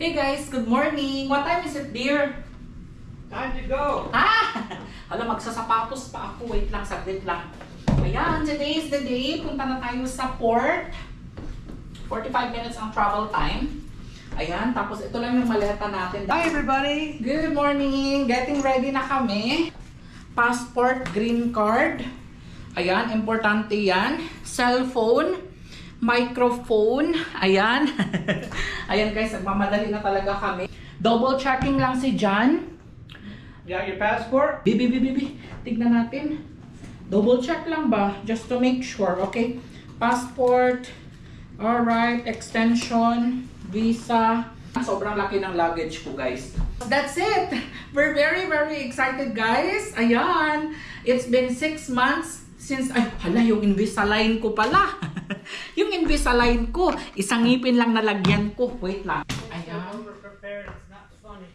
Hey guys, good morning! What time is it, dear? Time to go! Hala, magsasapatos pa ako. Wait lang, saglit lang. Ayan, today is the day. Punta na tayo sa port. 45 minutes ang travel time. Ayan, tapos ito lang yung maleta natin. Hi everybody! Good morning! Getting ready na kami. Passport, green card. Ayan, importante yan. Cellphone. Microphone. Ayan. Ayan guys, nagmamadali na talaga kami. Double checking lang si John. You got your passport? Bibi. Tignan natin. Double check lang ba? Just to make sure, okay? Passport. Alright. Extension. Visa. Sobrang laki ng luggage ko guys. That's it. We're very excited guys. Ayan. It's been 6 months since, ay hala, yung Invisalign ko pala. Yung Invisalign ko, isang ngipin lang nalagyan ko. Wait lang. Ayan. It's not funny.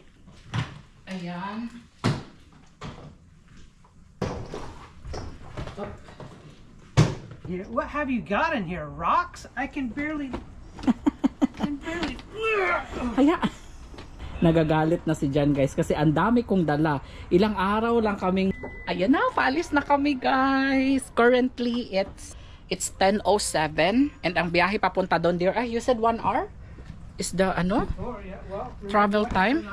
Ayan. Yeah, what have you got in here? Rocks? I can barely... Kaya, nagagalit na si Jan guys kasi ang dami kong dala. Ilang araw lang kaming, ayan na, paalis na kami guys. Currently, it's 10:07 and ang biyahe papunta doon there. You said 1 hour? Is the, travel time?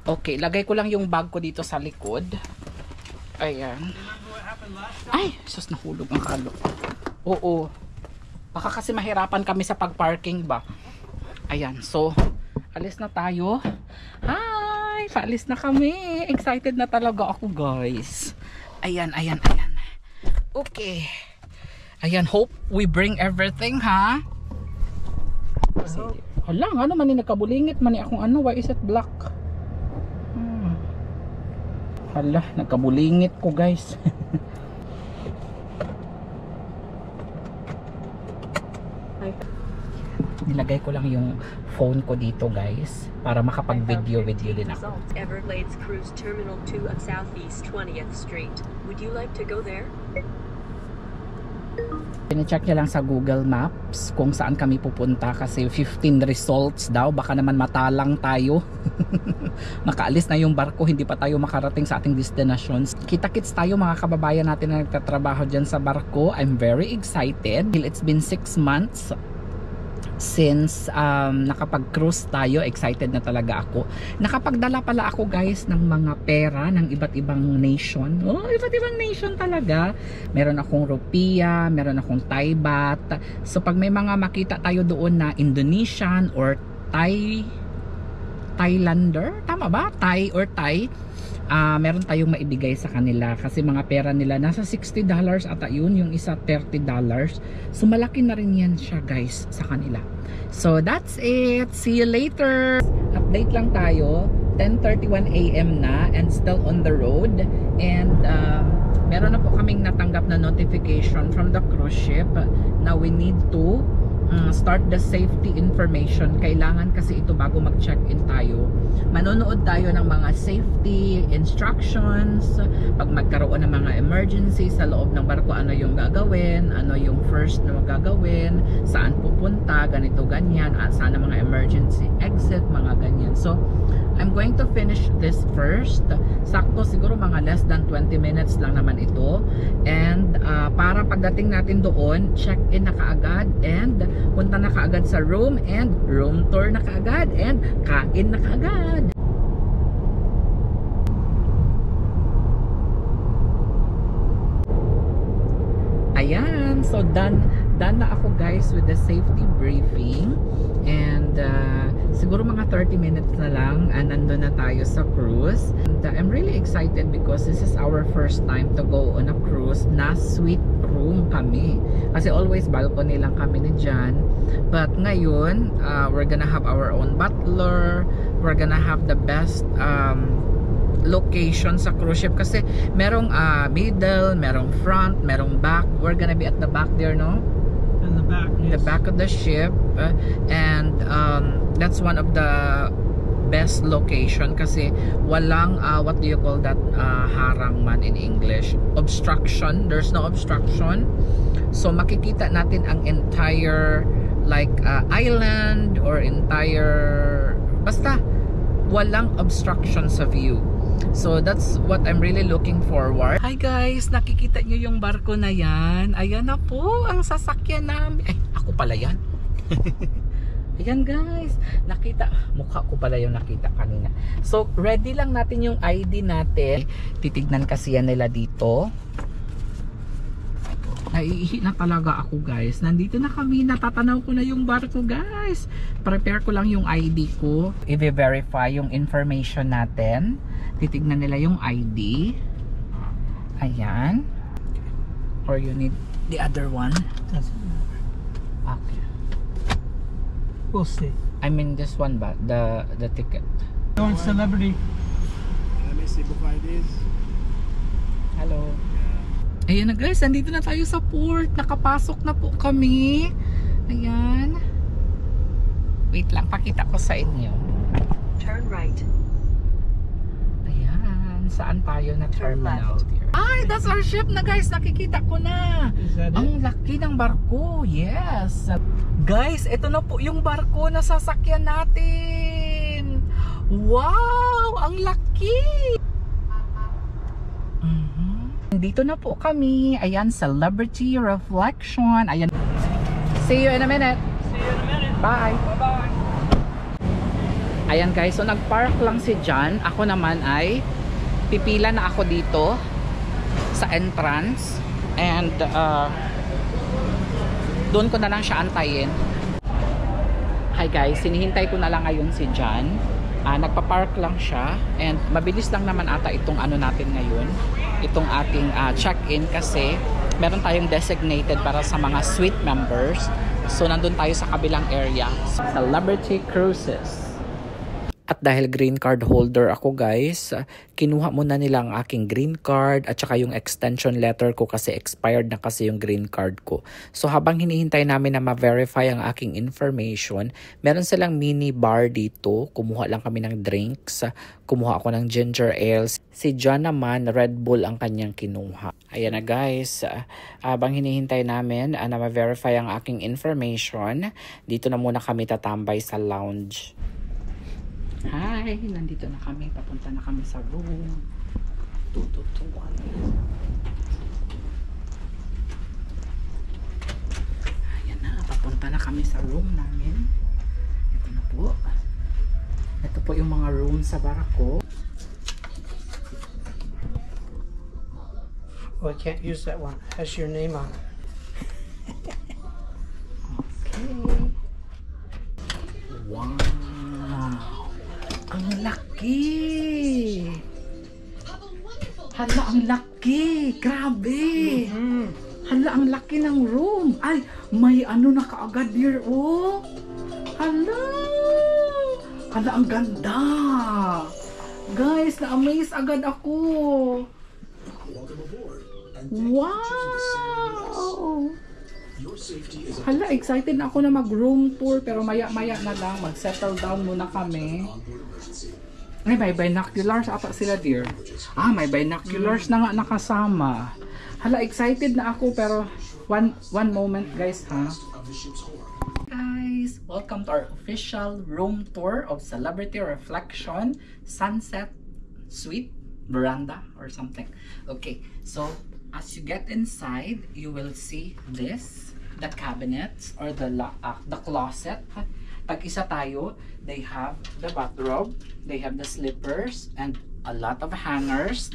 Okay, lagay ko lang yung bag ko dito sa likod. Ayan. Ay, sus, nahulog ang kalo. Oo. Baka kasi mahirapan kami sa pag-parking ba. Ayan, so, alis na tayo. Hi! Paalis na kami. Excited na talaga ako, guys. Ayan. Okay. Ayan, hope we bring everything, ha? Hala, ano man yung nagkabulingit man akong ano, why is it black? Hala, nagkabulingit ko, guys. Nilagay ko lang yung phone ko dito guys para makapag-video din ako. Everglades Cruise Terminal 2 at Southeast 20th Street. Would you like to go there? Pine-check niya lang sa Google Maps kung saan kami pupunta kasi 15 results daw. Baka naman matalang tayo. Nakaalis na yung barko, hindi pa tayo makarating sa ating destinations. Kita-kits tayo mga kababayan natin na nagtatrabaho dyan sa barko. I'm very excited. It's been 6 months since nakapag-cruise tayo. Excited na talaga ako. Nakapagdala pala ako guys ng mga pera ng iba't ibang nation. Oh, iba't ibang nation talaga. Meron akong rupiah, meron akong Thai baht. So pag may mga makita tayo doon na Indonesian or Thailander, tama ba? Thai or Thai, meron tayong maibigay sa kanila kasi mga pera nila nasa $60 ata yun, yung isa $30. So malaki na rin yan siya guys sa kanila. So that's it. See you later. Update lang tayo. 10:31 AM na and still on the road. And meron na po kaming natanggap na notification from the cruise ship na we need to start the safety information. Kailangan kasi ito bago mag-check-in tayo. Manonood tayo ng mga safety instructions. Pag magkaroon ng mga emergency sa loob ng barko, ano yung gagawin, ano yung first na gagawin, saan pupunta, ganito, ganyan, at saan ang mga emergency exit, mga ganyan. So, I'm going to finish this first. Sakto siguro mga less than 20 minutes lang naman ito. And para pagdating natin doon, check-in na kaagad and punta na kaagad sa room and room tour na kaagad and kain na kaagad. Ayan, so done na ako guys with the safety briefing. And siguro mga 30 minutes na lang nandun na tayo sa cruise. And I'm really excited because this is our first time to go on a cruise na suite room kami. Kasi always balcony lang kami ni Jan. But ngayon, we're gonna have our own butler. We're gonna have the best location sa cruise ship kasi merong middle, merong front, merong back. We're gonna be at the back there, no? In the back, yes. The back of the ship. And that's one of the best location kasi walang what do you call that, harang man in English, obstruction. There's no obstruction, so makikita natin ang entire like island or entire, basta walang obstruction sa view. So that's what I'm really looking forward. Hi guys, nakikita nyo yung barko na yan? Ayan na po ang sasakyan namin. Ay, ako pala yan. Ayan guys, nakita, mukha ko pala yung nakita kanina. So ready lang natin yung ID natin. Titignan kasi yan nila dito. Naiihi na talaga ako guys. Nandito na kami, natatanaw ko na yung barko guys. Prepare ko lang yung ID ko. I-verify yung information natin. Titignan nila yung ID. Ayan. Or you need the other one. Okay. We'll see. I mean this one ba? The ticket. Going celebrity. Let me see book IDs. Hello. Ayan na guys, nandito na tayo sa port. Nakapasok na po kami. Ayan. Wait lang, pakita ko sa inyo. Turn right. Ayan, saan tayo na Turn terminal? left. Ay, that's our ship na guys. Nakikita ko na. Is that it? Ang laki ng barko. Yes. Guys, ito na po yung barko na sasakyan natin. Wow, ang laki. Dito na po kami. Ayan, Celebrity Reflection. Ayan. See you in a minute. See you in a minute. Bye. Bye-bye. Ayan guys, so nagpark lang si John. Ako naman ay pipila na ako dito sa entrance. And doon ko na lang siya antayin. Hi guys, sinihintay ko na lang ngayon si John. Nagpa-park lang siya. And mabilis lang naman ata itong ano natin ngayon. Itong ating check-in kasi meron tayong designated para sa mga suite members. So nandun tayo sa kabilang area. Celebrity Cruises. At dahil green card holder ako guys, kinuha muna nila ang aking green card at saka yung extension letter ko kasi expired na kasi yung green card ko. So habang hinihintay namin na ma-verify ang aking information, meron silang mini bar dito. Kumuha lang kami ng drinks. Kumuha ako ng ginger ale. Si John naman, Red Bull ang kanyang kinuha. Ayan na guys, habang hinihintay namin na ma-verify ang aking information, dito na muna kami tatambay sa lounge. Hi! Nandito na kami. Papunta na kami sa room. 221. Ayan na. Papunta na kami sa room namin. Ito na po. Ito po yung mga room sa barako. Oh, I can't use that one. It has your name on it. Okay. Wow! Ang laki! Hala, ang laki! Grabe! Hala, ang laki ng room! Ay, may ano na kaagad here, oh! Hala! Hala, ang ganda! Guys, na-amaze agad ako! Wow! Hala, excited na ako na mag-room tour pero maya-maya na lang. Mag-settle down muna kami. Ay, may binoculars ata sila dear. May binoculars na nga nakasama. Hala, excited na ako pero one moment guys ha. Guys, welcome to our official room tour of Celebrity Reflection Sunset Suite Veranda or something. Okay, so as you get inside, you will see this, the cabinets or the closet. Pag isa tayo, they have the bathrobe, they have the slippers, and a lot of hangers.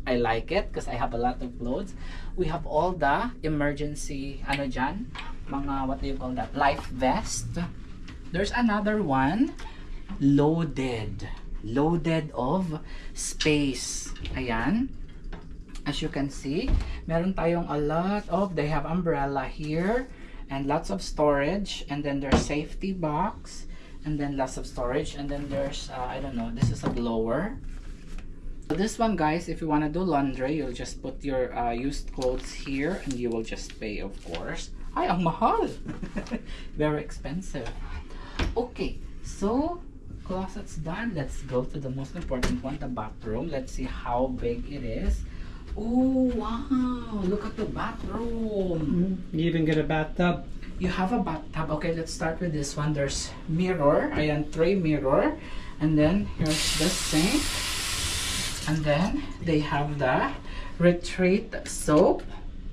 I like it because I have a lot of clothes. We have all the emergency, ano dyan? Mga, what do you call that? Life vest. There's another one, loaded of space. Ayan. As you can see, meron tayong a lot of, they have umbrella here, and lots of storage, and then there's safety box, and then lots of storage, and then there's, I don't know, this is a blower. So this one guys, if you want to do laundry, you'll just put your used clothes here, and you will just pay, of course. Ay, ang mahal! Very expensive. Okay, so, closet's done. Let's go to the most important one, the bathroom. Let's see how big it is. Oh wow, look at the bathroom. You even get a bathtub. you have a bathtub. Okay, let's start with this one. There's mirror. Ayan, tray mirror. And then here's the sink. And then they have the retreat soap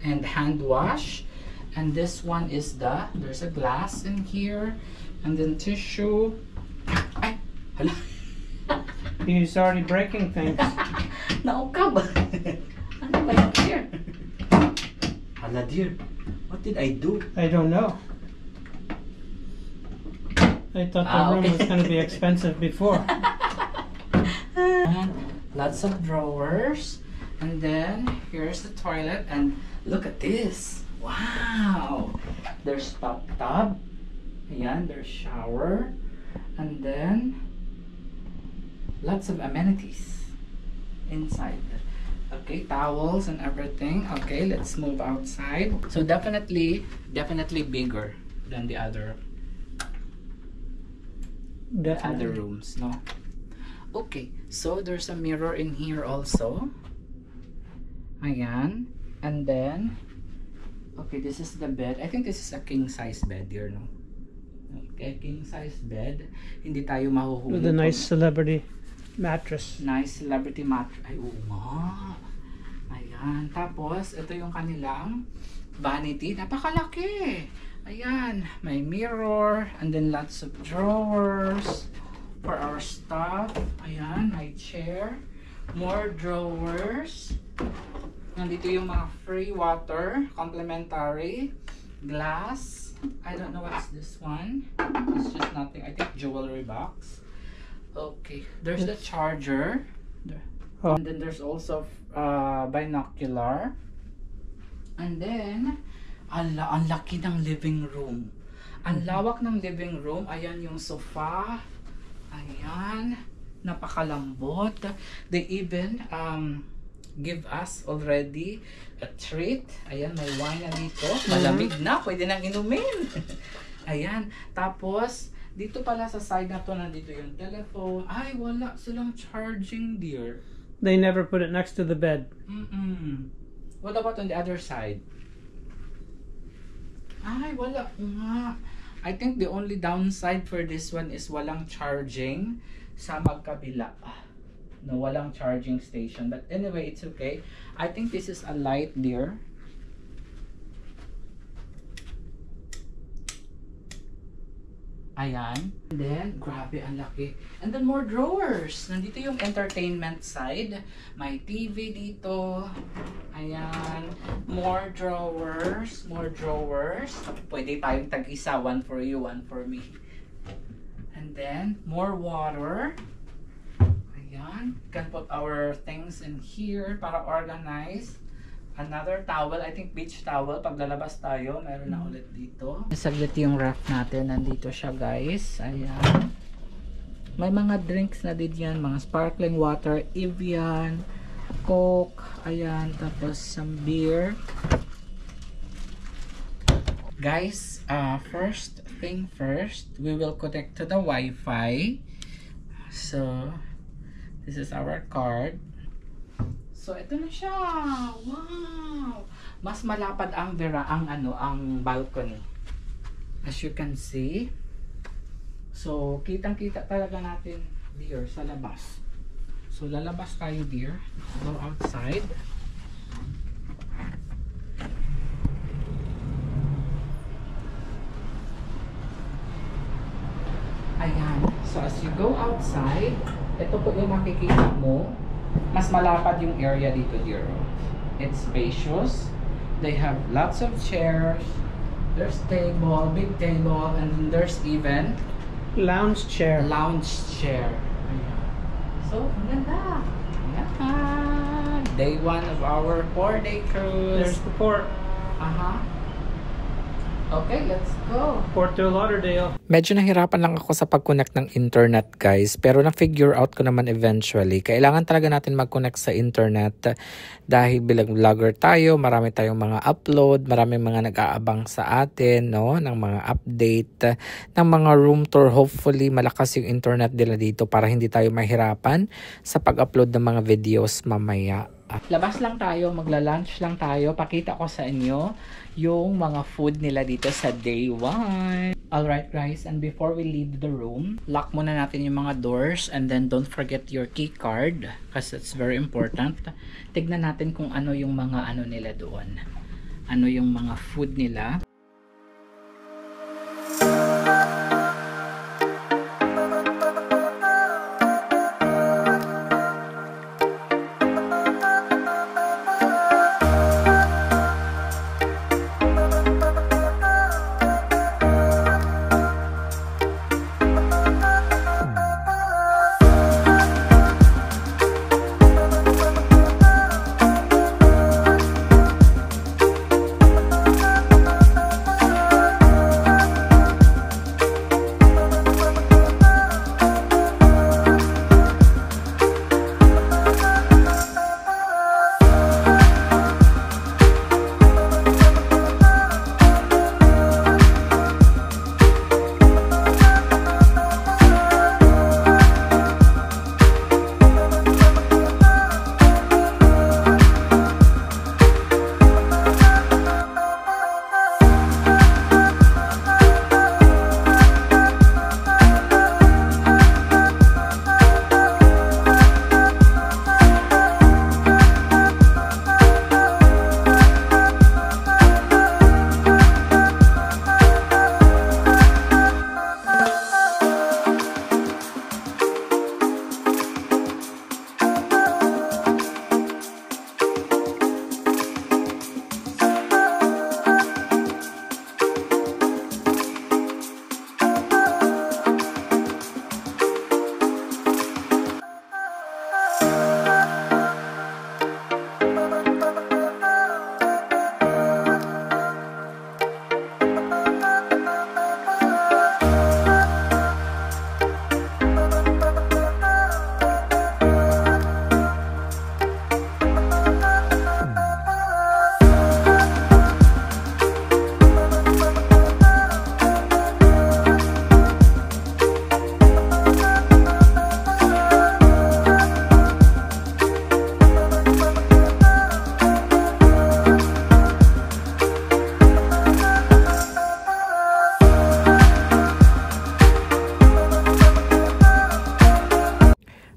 and hand wash. And this one is there's a glass in here. And then tissue. Ay, hala. He's already breaking things. Naukab. Ano ba yung here? Hala dear, what did I do? I don't know. I thought the room was going to be expensive before. And lots of drawers. And then here's the toilet. And look at this. Wow. There's bathtub. Ayan, there's shower. And then lots of amenities inside. Okay, towels and everything. Okay, let's move outside. So definitely bigger than the other rooms, no? Okay, so there's a mirror in here also. Ayan. And then, okay, this is the bed. I think this is a king size bed here, no? Okay, king size bed. Hindi tayo mahuhulog. With a nice celebrity mattress. Nice celebrity mattress. Ay, oo nga. Ayan. Tapos, ito yung kanilang vanity. Napakalaki. Ayan. May mirror. And then lots of drawers for our stuff. Ayan. May chair. More drawers. Nandito yung mga free water. Complimentary. Glass. I don't know what's this one. It's just nothing. I think jewelry box. Okay, there's the charger. Oh. And then there's also binocular. And then, ang laki ng living room. Ang lawak ng living room. Ayan yung sofa. Ayan. Napakalambot. They even give us already a treat. Ayan, may wine na dito. Malamig na. Pwede nang inumin. Ayan. Tapos, dito pala sa side na to, nandito yung telephone. Ay, wala silang charging, dear. They never put it next to the bed. What about on the other side? Ay, wala nga. I think the only downside for this one is walang charging sa magkabila. No, walang charging station. But anyway, it's okay. I think this is a light, dear. Ayan. And then, grabe, ang laki. And then, more drawers. Nandito yung entertainment side. May TV dito. Ayan. More drawers. More drawers. Pwede tayong tag-isa. One for you, one for me. And then, more water. Ayan. Can put our things in here para organize. Another towel, I think beach towel. Pag lalabas tayo, meron na ulit dito. Saglit yung ref natin. Nandito siya, guys. Ayan. May mga drinks na din yan. Mga sparkling water, Evian, Coke. Ayan. Tapos some beer. Guys, first thing first, we will connect to the Wi-Fi. So, this is our card. So, ito na siya. Wow! Mas malapad ang ang balcony. As you can see. So, kitang-kita talaga natin, dear, sa labas. So, lalabas tayo, dear. Go outside. Ayan. So, as you go outside, ito po yung makikita mo. Mas malapad yung area dito, dear. It's spacious. They have lots of chairs. There's table, big table, and there's even Lounge chair. lounge chair. Ayan. So, ang ganda. Ayan. Day 1 of our 4-day cruise. There's the port. Okay, let's go. Port to Lauderdale. Medyo nahirapan lang ako sa pag-connect ng internet, guys, pero na-figure out ko naman eventually. Kailangan talaga natin mag-connect sa internet dahil bilang vlogger tayo, marami tayong mga upload, marami mga nag-aabang sa atin, no, ng mga update, ng mga room tour. Hopefully, malakas yung internet nila dito para hindi tayo mahirapan sa pag-upload ng mga videos mamaya. Labas lang tayo, magla-lunch lang tayo. Pakita ko sa inyo yung mga food nila dito sa day 1. Alright guys, and before we leave the room, lock muna natin yung mga doors and then don't forget your key card kasi it's very important. Tignan natin kung ano yung mga ano nila doon. Ano yung mga food nila.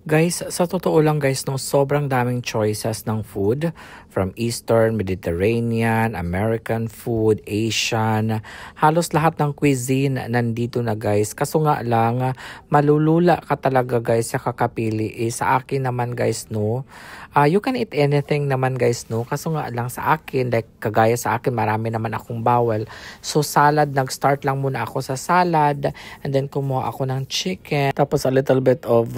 Guys, sa totoo lang guys, no, sobrang daming choices ng food from Eastern, Mediterranean, American food, Asian. Halos lahat ng cuisine nandito na guys. Kaso nga lang, malulula ka talaga guys sa kakapili. Sa akin naman guys, no, you can eat anything naman guys, no. Kaso nga lang sa akin, like kagaya sa akin, marami naman akong bawal. So salad, nag-start lang muna ako sa salad and then kumuha ako ng chicken. Tapos a little bit of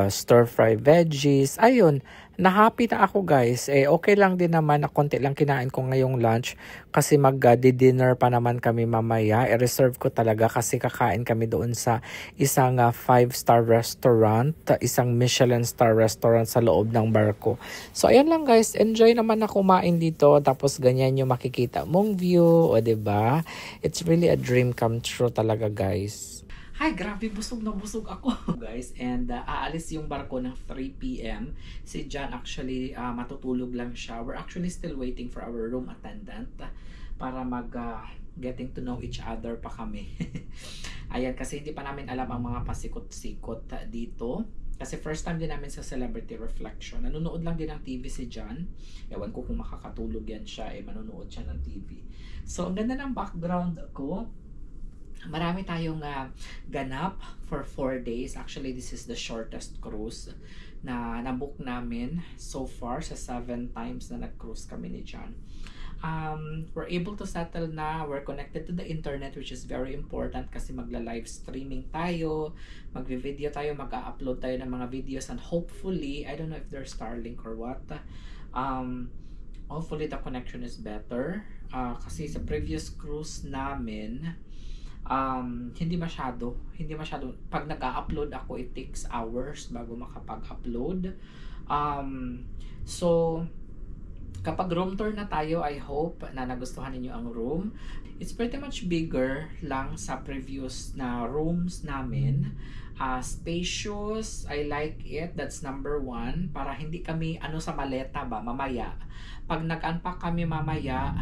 stir-fry veggies. Ayun, na-happy na ako guys. Okay lang din naman na konti lang kinain ko ngayong lunch kasi mag-dinner pa naman kami mamaya. I-reserve ko talaga kasi kakain kami doon sa isang 5-star restaurant, isang Michelin star restaurant sa loob ng barko. So ayan lang guys, enjoy naman na kumain dito tapos ganyan yung makikita mong view, o diba? It's really a dream come true talaga guys. Hi, grabe, busog na busog ako guys, and aalis yung barko ng 3 PM. Si John actually matutulog lang siya. We're actually still waiting for our room attendant para getting to know each other pa kami. Ayan, kasi hindi pa namin alam ang mga pasikot-sikot dito. Kasi first time din namin sa Celebrity Reflection. Nanonood lang din ng TV si John. Ewan ko kung makakatulog yan siya, manonood siya ng TV. So, ang ganda ng background ko. Marami tayong ganap for 4 days. Actually, this is the shortest cruise na nabook namin so far sa 7 times na nag-cruise kami ni John. We're able to settle na. We're connected to the internet, which is very important kasi magla-live streaming tayo, magvi-video tayo, mag-upload tayo ng mga videos, and hopefully, I don't know if there's Starlink or what, hopefully the connection is better. Kasi sa previous cruise namin, hindi masyado pag nag-upload ako, it takes hours bago makapag-upload. So kapag room tour na tayo, I hope na nagustuhan ninyo ang room. It's pretty much bigger lang sa previous na rooms namin. Spacious, I like it. That's number 1. Para hindi kami sa maleta ba mamaya. Pag nag-unpack kami mamaya,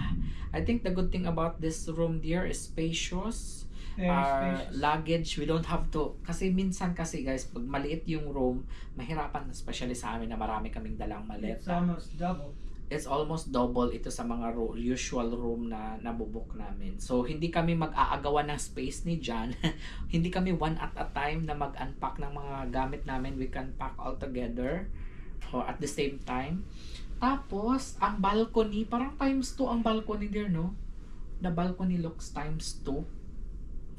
I think the good thing about this room dear is spacious. Spacious. Luggage, we don't have to, kasi minsan kasi guys, pag maliit yung room, mahirapan, especially sa amin na marami kaming dalang maleta. It's almost double. It's almost double ito sa mga usual room na nabubuk namin. So, hindi kami mag-aagawan ng space ni John. Hindi kami one at a time na mag-unpack ng mga gamit namin. We can pack all together at the same time. Tapos, ang balcony, parang times 2 ang balcony there, no? The balcony looks times 2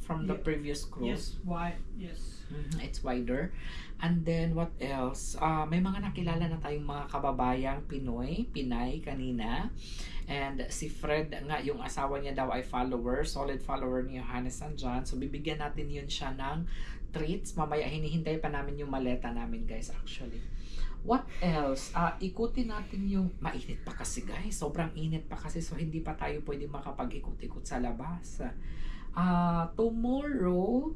from the previous cruise. Yes, wide. Yes. It's wider. And then, what else? May mga nakilala na tayong mga kababayang Pinay kanina. And si Fred nga, yung asawa niya daw ay solid follower ni Johannes San John. So, bibigyan natin yun siya ng treats. Mamaya, hinihintay pa namin yung maleta namin, guys, actually. What else? Ikutin natin yung, mainit pa kasi, guys. Sobrang init pa kasi. So, hindi pa tayo pwede makapag-ikot-ikot sa labas. Tomorrow,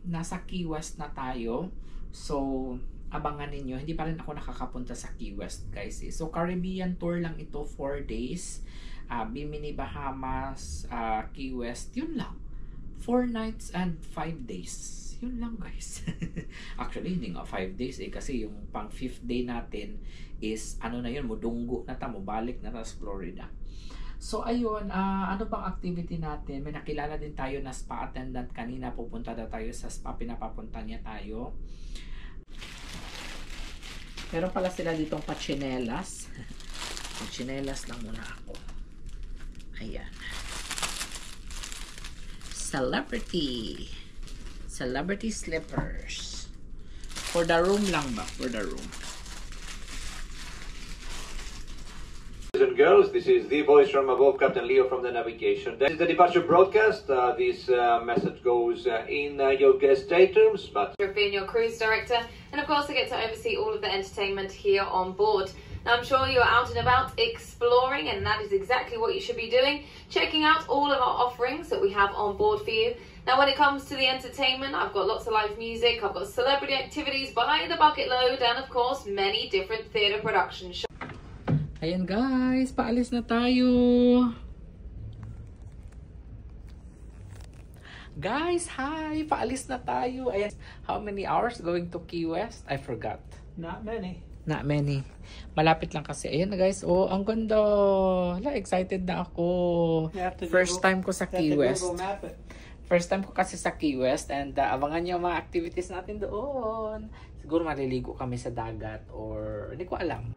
nasa Key West na tayo. So, abangan ninyo. Hindi pa rin ako nakakapunta sa Key West, guys. So, Caribbean tour lang ito, 4 days. Bimini, Bahamas, Key West. Yun lang. 4 nights and 5 days. Yun lang, guys. Actually, hindi nga 5 days kasi yung pang 5th day natin is, mudunggo na balik na sa Florida. So, ayun, ano bang activity natin? May nakilala din tayo na spa attendant kanina. Pupunta na tayo sa spa, pinapapunta niya tayo. Meron pala sila ditong pachinelas. Pachinelas lang muna ako. Ayan. Celebrity slippers. For the room lang ba? For the room. Boys and girls, this is the voice from above, Captain Leo from the navigation. This is the departure broadcast. This message goes in your guest staterooms, but being your cruise director, and of course I get to oversee all of the entertainment here on board. Now I'm sure you're out and about exploring, and that is exactly what you should be doing, checking out all of our offerings that we have on board for you. Now when it comes to the entertainment, I've got lots of live music, I've got celebrity activities by the bucket load, and of course many different theatre production shows. Ayan guys, paalis na tayo. Guys, hi! Paalis na tayo. Ayan, how many hours going to Key West? I forgot. Not many. Not many. Malapit lang kasi. Ayan na guys. Oh, ang ganda. Excited na ako. First time ko sa Key West. First time ko kasi sa Key West. And abangan nyo mga activities natin doon. Siguro maliligo kami sa dagat or hindi ko alam.